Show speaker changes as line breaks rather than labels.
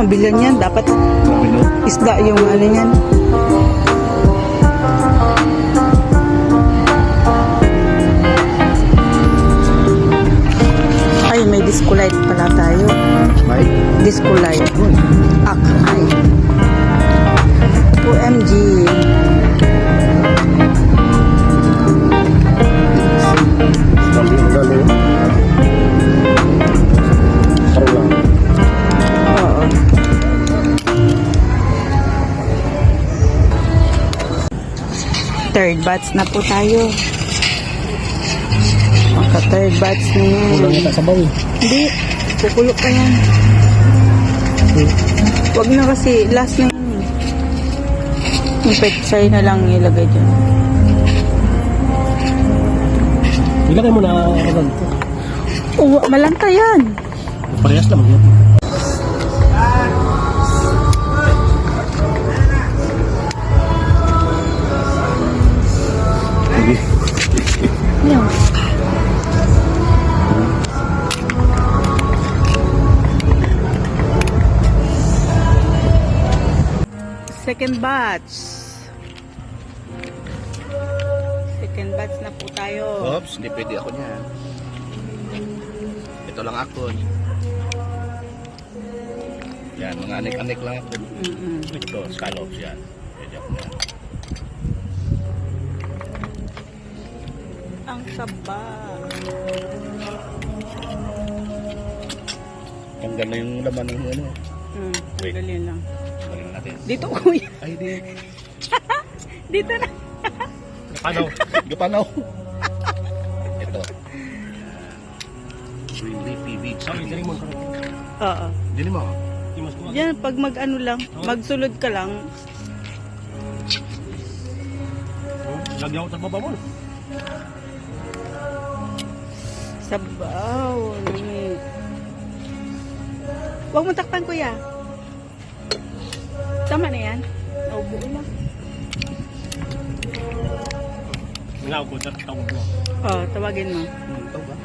mabilan yan. Dapat isda yung ano yan. Ay, may disco light pala tayo.
May?
Disco light. Ay. OMG.
Galing. Sarap lang.
Oo. Third batch na po tayo. Maka-third batch na yan.
Kulang yata sa bawi.
Hindi. Kukulok pa yan. Wag na kasi. Last na yun. Yung pechay na lang ilagay dyan.
Ilagay mo na ganito.
Oo, malanta yan.
Parehas lang yun. Sige.
Yan. Second batch. Second batch na po tayo.
Oops, hindi pwede ako niyan. Ito lang ako. Yan, mga anik-anik lang ako. Ito, scallops yan. Pwede ako niyan.
Ang saba.
Ang ganda yung laman ng ano. Wait.
Dali lang.
Balik natin.
Dito, kuya.
Ay, di.
Dito na.
Gapanaw. Gapanaw. Ito. Green leafy beets.
Oo.
Dili mo.
Yan, pag mag-ano lang, magsulod ka lang.
Lagyan ko sa baba mo.
Sabaw. Huwag mo takpan, kuya. Tama na yan. O, buo lang.
Wala ko, tawag mo.
Oo, tawagin mo.
Ito ba?